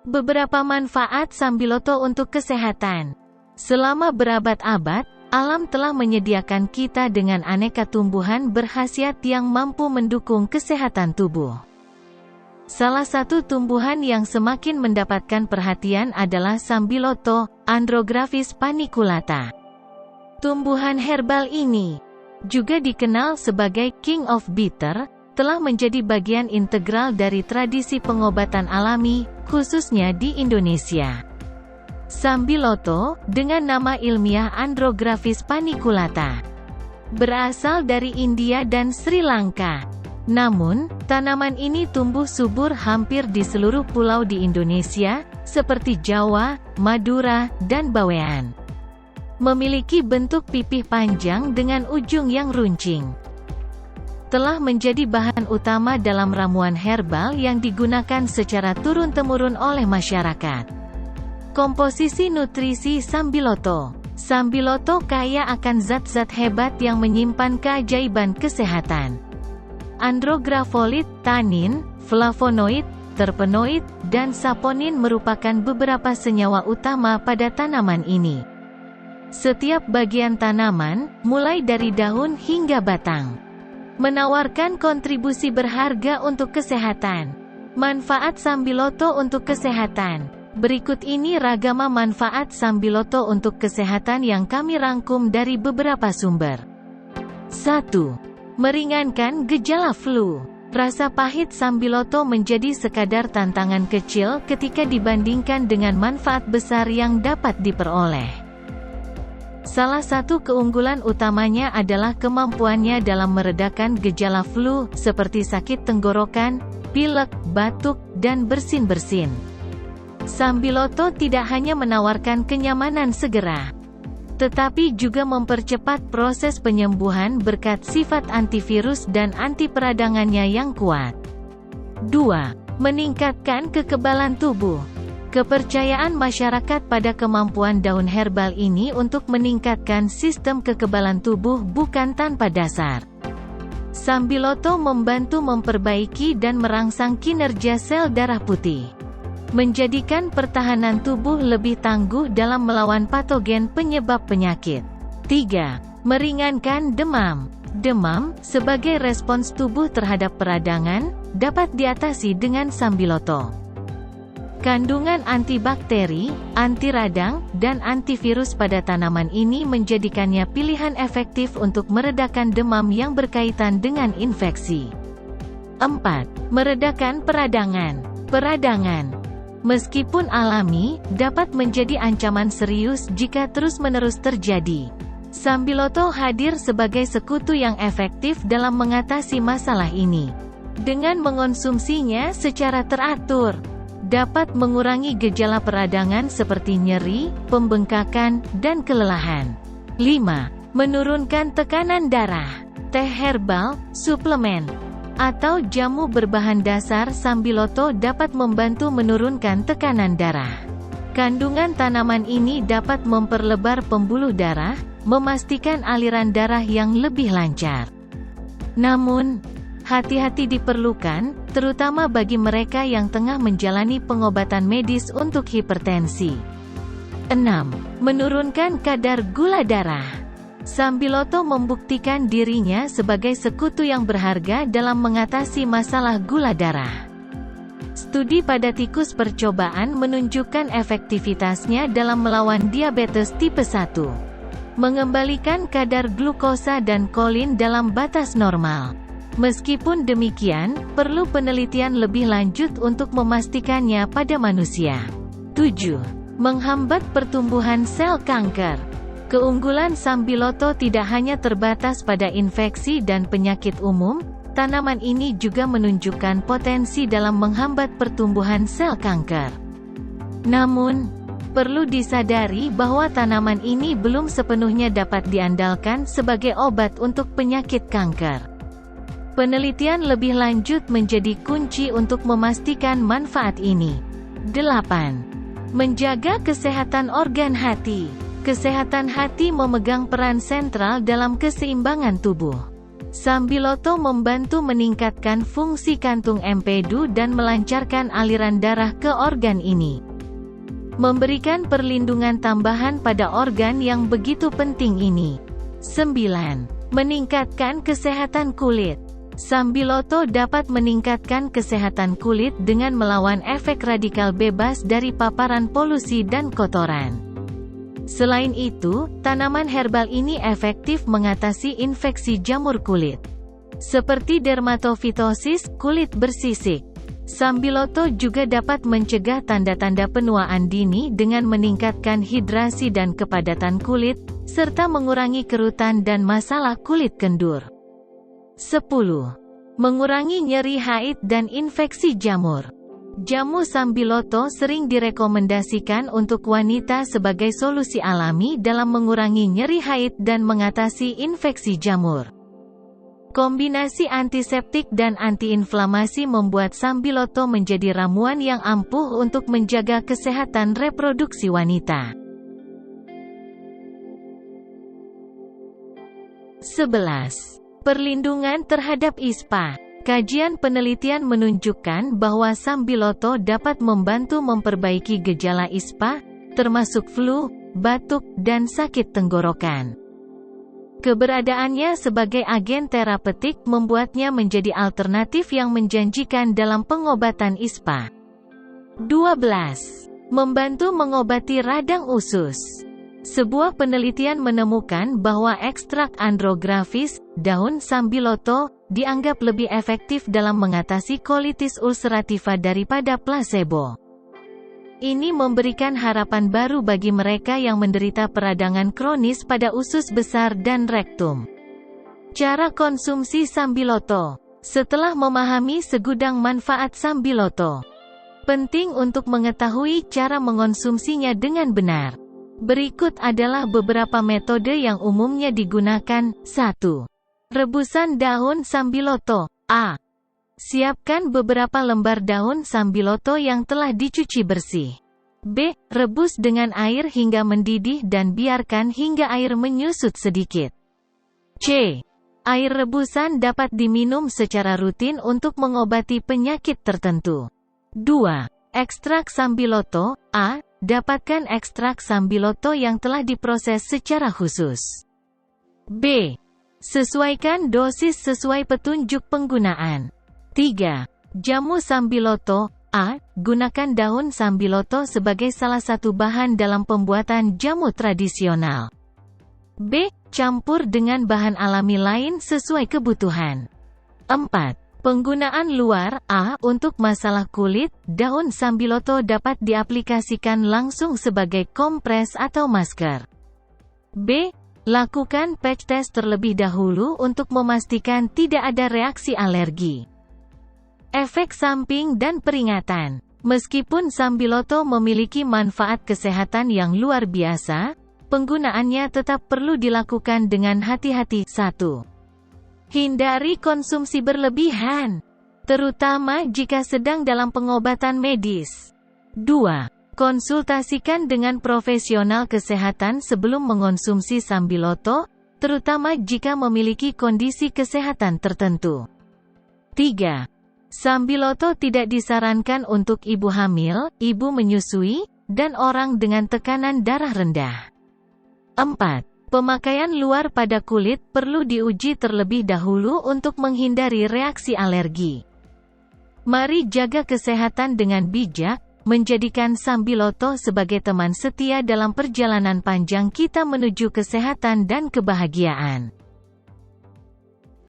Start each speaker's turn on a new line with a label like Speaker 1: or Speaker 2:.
Speaker 1: Beberapa manfaat sambiloto untuk kesehatan. Selama berabad-abad, alam telah menyediakan kita dengan aneka tumbuhan berkhasiat yang mampu mendukung kesehatan tubuh. Salah satu tumbuhan yang semakin mendapatkan perhatian adalah sambiloto, Andrographis paniculata. Tumbuhan herbal ini, juga dikenal sebagai King of Bitter, telah menjadi bagian integral dari tradisi pengobatan alami, khususnya di Indonesia. Sambiloto, dengan nama ilmiah Andrographis paniculata, berasal dari India dan Sri Lanka. Namun, tanaman ini tumbuh subur hampir di seluruh pulau di Indonesia, seperti Jawa, Madura, dan Bawean. Memiliki bentuk pipih panjang dengan ujung yang runcing. Telah menjadi bahan utama dalam ramuan herbal yang digunakan secara turun-temurun oleh masyarakat. Komposisi nutrisi sambiloto. Sambiloto kaya akan zat-zat hebat yang menyimpan keajaiban kesehatan. Andrografolit, tanin, flavonoid, terpenoid, dan saponin merupakan beberapa senyawa utama pada tanaman ini. Setiap bagian tanaman, mulai dari daun hingga batang, menawarkan kontribusi berharga untuk kesehatan. Manfaat sambiloto untuk kesehatan. Berikut ini ragam manfaat sambiloto untuk kesehatan yang kami rangkum dari beberapa sumber. 1. Meringankan gejala flu. Rasa pahit sambiloto menjadi sekadar tantangan kecil ketika dibandingkan dengan manfaat besar yang dapat diperoleh. Salah satu keunggulan utamanya adalah kemampuannya dalam meredakan gejala flu, seperti sakit tenggorokan, pilek, batuk, dan bersin-bersin. Sambiloto tidak hanya menawarkan kenyamanan segera, tetapi juga mempercepat proses penyembuhan berkat sifat antivirus dan anti peradangannya yang kuat. 2. Meningkatkan kekebalan tubuh. Kepercayaan masyarakat pada kemampuan daun herbal ini untuk meningkatkan sistem kekebalan tubuh bukan tanpa dasar. Sambiloto membantu memperbaiki dan merangsang kinerja sel darah putih, menjadikan pertahanan tubuh lebih tangguh dalam melawan patogen penyebab penyakit. 3. Meringankan demam. Demam, sebagai respons tubuh terhadap peradangan, dapat diatasi dengan sambiloto. Kandungan antibakteri, anti radang, dan antivirus pada tanaman ini menjadikannya pilihan efektif untuk meredakan demam yang berkaitan dengan infeksi. 4. Meredakan peradangan. Peradangan, meskipun alami, dapat menjadi ancaman serius jika terus-menerus terjadi. Sambiloto hadir sebagai sekutu yang efektif dalam mengatasi masalah ini. Dengan mengonsumsinya secara teratur, dapat mengurangi gejala peradangan seperti nyeri, pembengkakan, dan kelelahan. 5. Menurunkan tekanan darah. Teh herbal, suplemen, atau jamu berbahan dasar sambiloto dapat membantu menurunkan tekanan darah. Kandungan tanaman ini dapat memperlebar pembuluh darah, memastikan aliran darah yang lebih lancar. Namun, hati-hati diperlukan, terutama bagi mereka yang tengah menjalani pengobatan medis untuk hipertensi. 6. Menurunkan kadar gula darah. Sambiloto membuktikan dirinya sebagai sekutu yang berharga dalam mengatasi masalah gula darah. Studi pada tikus percobaan menunjukkan efektivitasnya dalam melawan diabetes tipe 1. Mengembalikan kadar glukosa dan kolin dalam batas normal. Meskipun demikian, perlu penelitian lebih lanjut untuk memastikannya pada manusia. 7. Menghambat pertumbuhan sel kanker. Keunggulan sambiloto tidak hanya terbatas pada infeksi dan penyakit umum, tanaman ini juga menunjukkan potensi dalam menghambat pertumbuhan sel kanker. Namun, perlu disadari bahwa tanaman ini belum sepenuhnya dapat diandalkan sebagai obat untuk penyakit kanker. Penelitian lebih lanjut menjadi kunci untuk memastikan manfaat ini. 8. Menjaga kesehatan organ hati. Kesehatan hati memegang peran sentral dalam keseimbangan tubuh. Sambiloto membantu meningkatkan fungsi kantung empedu dan melancarkan aliran darah ke organ ini. Memberikan perlindungan tambahan pada organ yang begitu penting ini. 9. Meningkatkan kesehatan kulit. Sambiloto dapat meningkatkan kesehatan kulit dengan melawan efek radikal bebas dari paparan polusi dan kotoran. Selain itu, tanaman herbal ini efektif mengatasi infeksi jamur kulit, seperti dermatofitosis, kulit bersisik. Sambiloto juga dapat mencegah tanda-tanda penuaan dini dengan meningkatkan hidrasi dan kepadatan kulit, serta mengurangi kerutan dan masalah kulit kendur. 10. Mengurangi nyeri haid dan infeksi jamur. Jamu sambiloto sering direkomendasikan untuk wanita sebagai solusi alami dalam mengurangi nyeri haid dan mengatasi infeksi jamur. Kombinasi antiseptik dan antiinflamasi membuat sambiloto menjadi ramuan yang ampuh untuk menjaga kesehatan reproduksi wanita. 11. Perlindungan terhadap ispa. Kajian penelitian menunjukkan bahwa sambiloto dapat membantu memperbaiki gejala ispa, termasuk flu, batuk, dan sakit tenggorokan. Keberadaannya sebagai agen terapeutik membuatnya menjadi alternatif yang menjanjikan dalam pengobatan ispa. 12. Membantu mengobati radang usus. Sebuah penelitian menemukan bahwa ekstrak andrographis, daun sambiloto, dianggap lebih efektif dalam mengatasi kolitis ulcerativa daripada placebo. Ini memberikan harapan baru bagi mereka yang menderita peradangan kronis pada usus besar dan rektum. Cara konsumsi sambiloto. Setelah memahami segudang manfaat sambiloto, penting untuk mengetahui cara mengonsumsinya dengan benar. Berikut adalah beberapa metode yang umumnya digunakan. 1. Rebusan daun sambiloto. A. Siapkan beberapa lembar daun sambiloto yang telah dicuci bersih. B. Rebus dengan air hingga mendidih dan biarkan hingga air menyusut sedikit. C. Air rebusan dapat diminum secara rutin untuk mengobati penyakit tertentu. 2. Ekstrak sambiloto. A. Dapatkan ekstrak sambiloto yang telah diproses secara khusus. B. Sesuaikan dosis sesuai petunjuk penggunaan. 3. Jamu sambiloto. A. Gunakan daun sambiloto sebagai salah satu bahan dalam pembuatan jamu tradisional. B. Campur dengan bahan alami lain sesuai kebutuhan. 4. Penggunaan luar. A. Untuk masalah kulit, daun sambiloto dapat diaplikasikan langsung sebagai kompres atau masker. B. Lakukan patch test terlebih dahulu untuk memastikan tidak ada reaksi alergi. Efek samping dan peringatan. Meskipun sambiloto memiliki manfaat kesehatan yang luar biasa, penggunaannya tetap perlu dilakukan dengan hati-hati. 1. Hindari konsumsi berlebihan, terutama jika sedang dalam pengobatan medis. 2. Konsultasikan dengan profesional kesehatan sebelum mengonsumsi sambiloto, terutama jika memiliki kondisi kesehatan tertentu. 3. Sambiloto tidak disarankan untuk ibu hamil, ibu menyusui, dan orang dengan tekanan darah rendah. 4. Pemakaian luar pada kulit perlu diuji terlebih dahulu untuk menghindari reaksi alergi. Mari jaga kesehatan dengan bijak, menjadikan sambiloto sebagai teman setia dalam perjalanan panjang kita menuju kesehatan dan kebahagiaan.